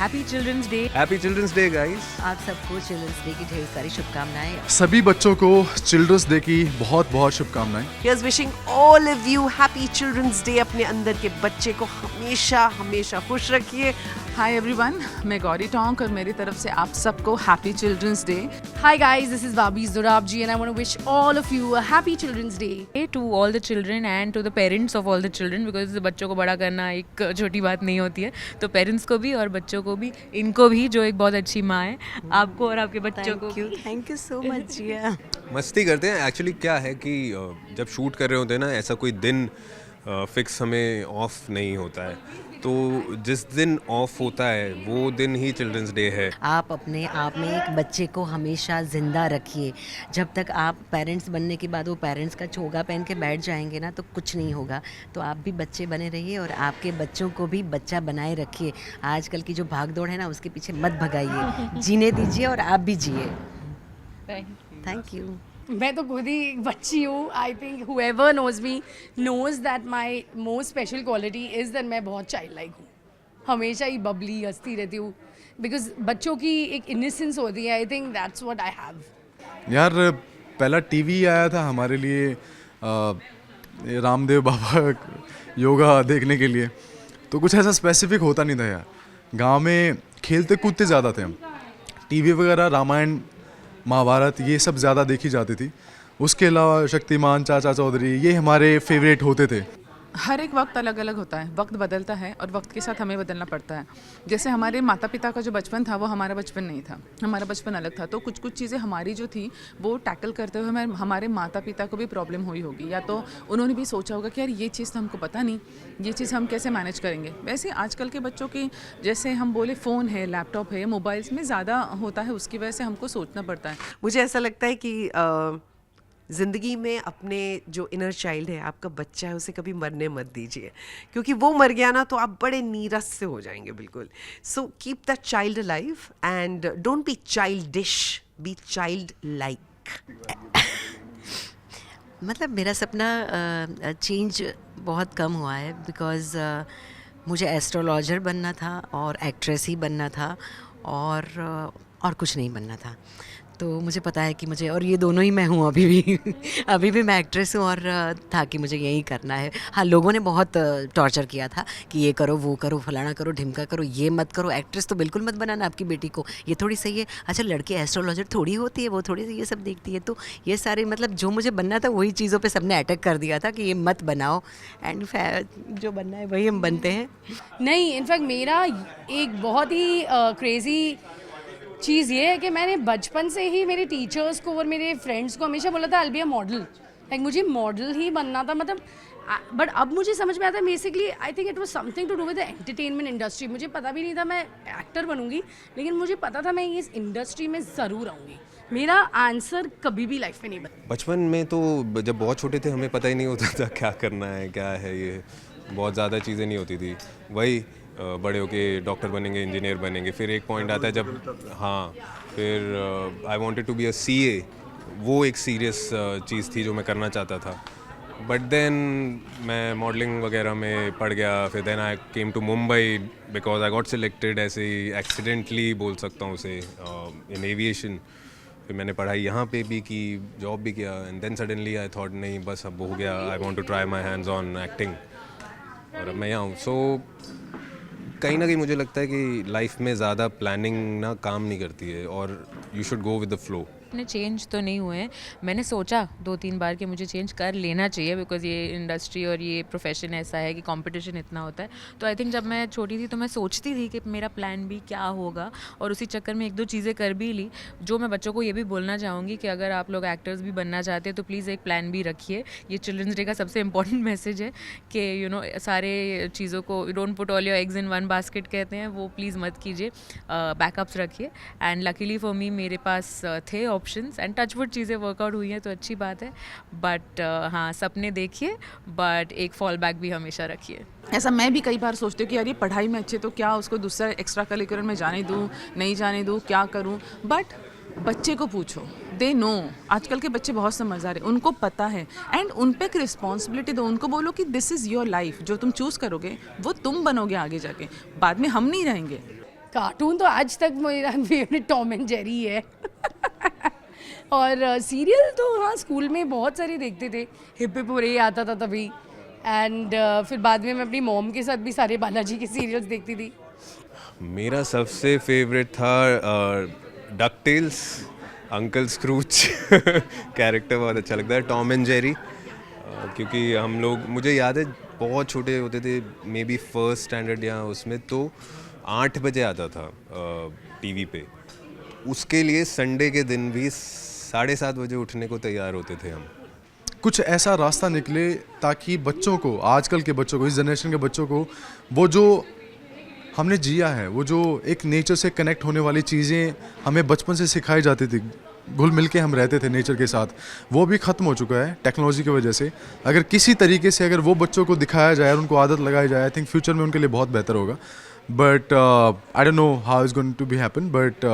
Happy children's day. Happy children's day guys. आप सबको children's day की ढेर सारी शुभकामनाएं। सभी बच्चों को चिल्ड्रंस डे की बहुत बहुत शुभकामनाएं। Here's wishing all of you happy Children's Day। अपने अंदर के बच्चे को हमेशा हमेशा खुश रखिए। हाय एवरीवन, मैं गौरी टोंक और मेरी तरफ से आप सबको happy children's day. Hi guys, this is Babi Zorabji and I want to wish all of you a happy Children's Day. To all the children and to the parents of all the children, because बच्चों को बड़ा करना एक छोटी बात नहीं होती है, तो पेरेंट्स को भी और बच्चों को भी, इनको भी जो एक बहुत अच्छी माँ है, आपको और आपके बच्चों को। थैंक यू सो मच जिया। मस्ती करते हैं। एक्चुअली क्या है कि जब शूट कर रहे होते हैं ना, ऐसा कोई दिन फिक्स हमें ऑफ नहीं होता है, तो जिस दिन ऑफ होता है वो दिन ही चिल्ड्रंस डे है। आप अपने आप में एक बच्चे को हमेशा ज़िंदा रखिए। जब तक आप पेरेंट्स बनने के बाद वो पेरेंट्स का चोगा पहन के बैठ जाएंगे ना, तो कुछ नहीं होगा। तो आप भी बच्चे बने रहिए और आपके बच्चों को भी बच्चा बनाए रखिए। आजकल की जो भागदौड़ है ना, उसके पीछे मत भगाइए, जीने दीजिए और आप भी जिए। Thank you. मैं तो खुद ही एक बच्ची हूँ। I think whoever knows me knows that my most special quality is that मैं बहुत चाइल्ड लाइक हूँ। हमेशा ही बबली हंसती रहती हूँ, बिकॉज बच्चों की एक इनोसेंस होती है। I think that's what I have. यार पहला टीवी आया था हमारे लिए रामदेव बाबा योगा देखने के लिए, तो कुछ ऐसा स्पेसिफिक होता नहीं था यार। गांव में खेलते कूदते ज़्यादा थे हम। टीवी वगैरह रामायण महाभारत ये सब ज़्यादा देखी जाती थी। उसके अलावा शक्तिमान, चाचा चौधरी, ये हमारे फेवरेट होते थे। हर एक वक्त अलग अलग होता है, वक्त बदलता है और वक्त के साथ हमें बदलना पड़ता है। जैसे हमारे माता पिता का जो बचपन था वो हमारा बचपन नहीं था, हमारा बचपन अलग था। तो कुछ कुछ चीज़ें हमारी जो थी वो टैकल करते हुए हमारे माता पिता को भी प्रॉब्लम हुई होगी, या तो उन्होंने भी सोचा होगा कि यार ये चीज़ तो हमको पता नहीं, ये चीज़ हम कैसे मैनेज करेंगे। वैसे आजकल के बच्चों की, जैसे हम बोले फ़ोन है, लैपटॉप है, मोबाइल्स में ज़्यादा होता है, उसकी वजह से हमको सोचना पड़ता है। मुझे ऐसा लगता है कि ज़िंदगी में अपने जो इनर चाइल्ड है, आपका बच्चा है, उसे कभी मरने मत दीजिए, क्योंकि वो मर गया ना तो आप बड़े नीरस से हो जाएंगे बिल्कुल। So keep that child alive and don't be childish, B child like. मतलब मेरा सपना चेंज बहुत कम हुआ है, बिकॉज़ मुझे एस्ट्रोलॉजर बनना था और एक्ट्रेस ही बनना था और कुछ नहीं बनना था। तो मुझे पता है कि मुझे, और ये दोनों ही मैं हूँ अभी भी अभी भी मैं एक्ट्रेस हूँ, और था कि मुझे यही करना है। हाँ, लोगों ने बहुत टॉर्चर किया था कि ये करो, वो करो, फलाना करो, ढिमका करो, ये मत करो, एक्ट्रेस तो बिल्कुल मत बनाना आपकी बेटी को, ये थोड़ी सही है। अच्छा, लड़की एस्ट्रोलॉजर थोड़ी होती है, वो थोड़ी सी ये सब देखती है। तो ये सारे, मतलब जो मुझे बनना था वही चीज़ों पे सबने अटैक कर दिया था कि ये मत बनाओ, एंड जो बनना है वही हम बनते हैं। नहीं, इनफैक्ट मेरा एक बहुत ही क्रेज़ी चीज़ ये है कि मैंने बचपन से ही मेरे टीचर्स को और मेरे फ्रेंड्स को हमेशा बोला था I will be a model. Like मुझे मॉडल ही बनना था, मतलब। बट अब मुझे समझ में आता है, basically I think it was something to do with the entertainment industry. मुझे पता भी नहीं था मैं एक्टर बनूंगी, लेकिन मुझे पता था मैं इस इंडस्ट्री में ज़रूर आऊँगी। मेरा आंसर कभी भी लाइफ में नहीं बना। बचपन में तो जब बहुत छोटे थे हमें पता ही नहीं होता था क्या करना है, क्या है, ये बहुत ज़्यादा चीज़ें नहीं होती थी। वही बड़े होके डॉक्टर बनेंगे, इंजीनियर बनेंगे। फिर एक पॉइंट आता है जब, हाँ, फिर I wanted to be a CA. वो एक सीरियस चीज़ थी जो मैं करना चाहता था। बट देन मैं मॉडलिंग वगैरह में पड़ गया। फिर then I came to Mumbai because I got selected, ऐसे ही एक्सीडेंटली बोल सकता हूँ उसे, इन एविएशन। फिर मैंने पढ़ाई यहाँ पे भी की, जॉब भी किया, and then suddenly I thought नहीं बस अब हो गया, I want to try my hands on acting, और अब मैं यहाँ हूँ। सो कहीं ना कहीं मुझे लगता है कि लाइफ में ज़्यादा प्लानिंग ना काम नहीं करती है, और you should go with the flow. इतने चेंज तो नहीं हुए हैं। मैंने सोचा 2-3 बार कि मुझे चेंज कर लेना चाहिए, बिकॉज़ ये इंडस्ट्री और ये प्रोफेशन ऐसा है कि कंपटीशन इतना होता है। तो आई थिंक जब मैं छोटी थी तो मैं सोचती थी कि मेरा प्लान भी क्या होगा, और उसी चक्कर में 1-2 चीज़ें कर भी ली। जो मैं बच्चों को ये भी बोलना चाहूँगी कि अगर आप लोग एक्टर्स भी बनना चाहते हैं तो प्लीज़ एक प्लान भी रखिए। ये चिल्ड्रंस डे का सबसे इंपॉर्टेंट मैसेज है कि यू नो सारे चीज़ों को, don't put all your eggs in one basket कहते हैं, वो प्लीज़ मत कीजिए। बैकअप्स रखिए। एंड लकीली फॉर मी मेरे पास थे ऑप्शंस, एंड टचवुड चीज़ें वर्कआउट हुई हैं तो अच्छी बात है। बट हाँ, सपने देखिए, बट एक फॉल बैक भी हमेशा रखिए। ऐसा मैं भी कई बार सोचती हूँ कि यार ये पढ़ाई में अच्छे, तो क्या उसको दूसरा एक्स्ट्रा करिकुलर में जाने दूँ, नहीं जाने दूँ, क्या करूँ। बट बच्चे को पूछो, दे नो। आजकल के बच्चे बहुत समझदार हैं, उनको पता है, एंड उन पे एक रिस्पॉन्सिबिलिटी दो। उनको बोलो कि दिस इज़ योर लाइफ, जो तुम चूज़ करोगे वो तुम बनोगे आगे जाके, बाद में हम नहीं रहेंगे। कार्टून तो आज तक मेरा फेवरेट टॉम एंड जेरी है और सीरियल तो हाँ स्कूल में बहुत सारे देखते थे, हिप हिप हुरे आता था तभी, एंड फिर बाद में मैं अपनी मॉम के साथ भी सारे बालाजी के सीरियल्स देखती थी। मेरा सबसे फेवरेट था Duck Tales, Uncle Scrooge character बहुत अच्छा लगता है, टॉम एंड जेरी, क्योंकि हम लोग, मुझे याद है बहुत छोटे होते थे, मे बी फर्स्ट स्टैंडर्ड या उसमें, तो 8 बजे आता था टीवी पे, उसके लिए संडे के दिन भी 7:30 बजे उठने को तैयार होते थे हम। कुछ ऐसा रास्ता निकले ताकि बच्चों को, आजकल के बच्चों को, इस जनरेशन के बच्चों को, वो जो हमने जिया है, वो जो एक नेचर से कनेक्ट होने वाली चीज़ें हमें बचपन से सिखाई जाती थी, घुल मिल के हम रहते थे नेचर के साथ, वो भी ख़त्म हो चुका है टेक्नोलॉजी की वजह से। अगर किसी तरीके से अगर वो बच्चों को दिखाया जाए और उनको आदत लगाई जाए, आई थिंक फ्यूचर में उनके लिए बहुत बेहतर होगा। But I don't know how is going to be happen, but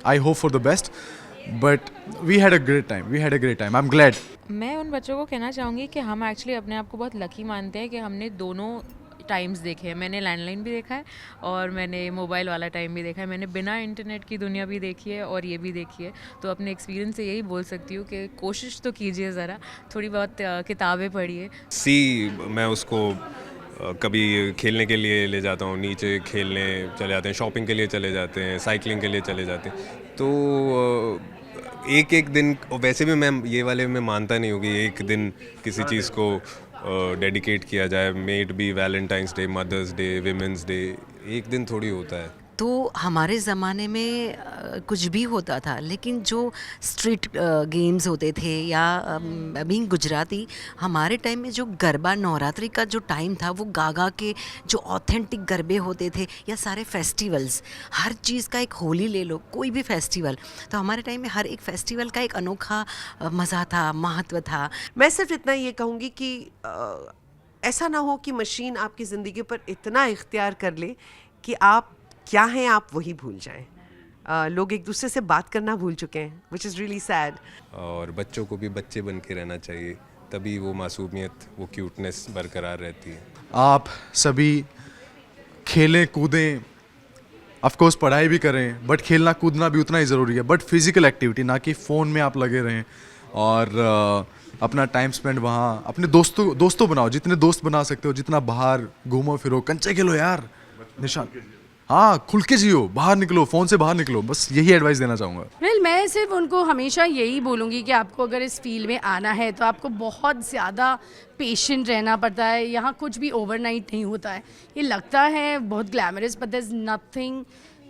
I hope for the best. But we had a great time, I am glad. मैं उन बच्चों को कहना चाहूँगी कि हम एक्चुअली अपने आप को बहुत लकी मानते हैं कि हमने दोनों टाइम्स देखे हैं। मैंने लैंडलाइन भी देखा है और मैंने मोबाइल वाला टाइम भी देखा है, मैंने बिना इंटरनेट की दुनिया भी देखी है और ये भी देखी है। तो अपने एक्सपीरियंस से यही बोल सकती हूँ कि कोशिश तो कीजिए ज़रा, थोड़ी बहुत किताबें पढ़िए। मैं उसको कभी खेलने के लिए ले जाता हूँ, नीचे खेलने चले जाते हैं, शॉपिंग के लिए चले जाते हैं, साइकिलिंग के लिए चले जाते हैं। तो एक दिन, वैसे भी मैं ये वाले में मानता नहीं हूँ कि एक दिन किसी चीज़ को डेडिकेट किया जाए, may it be Valentine's Day, Mother's Day, Women's Day, एक दिन थोड़ी होता है। तो हमारे ज़माने में कुछ भी होता था, लेकिन जो स्ट्रीट गेम्स होते थे या बीइंग गुजराती, हमारे टाइम में जो गरबा नवरात्रि का जो टाइम था, वो गागा के जो ऑथेंटिक गरबे होते थे, या सारे फेस्टिवल्स, हर चीज़ का एक होली ले लो, कोई भी फेस्टिवल, तो हमारे टाइम में हर एक फेस्टिवल का एक अनोखा मज़ा था, महत्व था। मैं सिर्फ इतना ये कहूँगी कि ऐसा ना हो कि मशीन आपकी ज़िंदगी पर इतना इख्तियार कर ले कि आप क्या हैं आप वही भूल जाएं। लोग एक दूसरे से बात करना भूल चुके हैं, विच इज़ रियली सैड। और बच्चों को भी बच्चे बन के रहना चाहिए, तभी वो मासूमियत, वो क्यूटनेस बरकरार रहती है। आप सभी खेलें कूदें, ऑफकोर्स पढ़ाई भी करें, बट खेलना कूदना भी उतना ही ज़रूरी है, बट फिज़िकल एक्टिविटी, ना कि फ़ोन में आप लगे रहें। और अपना टाइम स्पेंड वहाँ, अपने दोस्तों बनाओ, जितने दोस्त बना सकते हो, जितना बाहर घूमो फिरो, कंचे खेलो यार, निशान, हाँ, खुल के जियो, बाहर निकलो, फ़ोन से बाहर निकलो, बस यही एडवाइस देना चाहूँगा। वेल मैं सिर्फ उनको हमेशा यही बोलूँगी कि आपको अगर इस फील्ड में आना है तो आपको बहुत ज़्यादा पेशेंट रहना पड़ता है। यहाँ कुछ भी ओवरनाइट नहीं होता है। ये लगता है बहुत glamorous, but there is nothing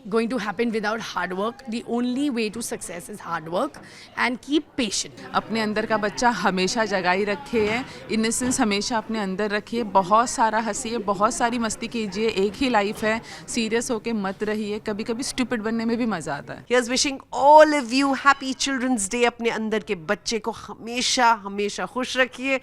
going to happen without hard work. The only way to success is hard work and keep patient. अपने अंदर का बच्चा हमेशा जगाई रखिए, इनोसेंस हमेशा अपने अंदर रखिए, बहुत सारा हंसिए, बहुत सारी मस्ती कीजिए, एक ही लाइफ है, सीरियस होके मत रहिए, कभी कभी स्टूपिड बनने में भी मज़ा आता है। Here's wishing all of you happy Children's Day। अपने अंदर के बच्चे को हमेशा हमेशा खुश रखिए।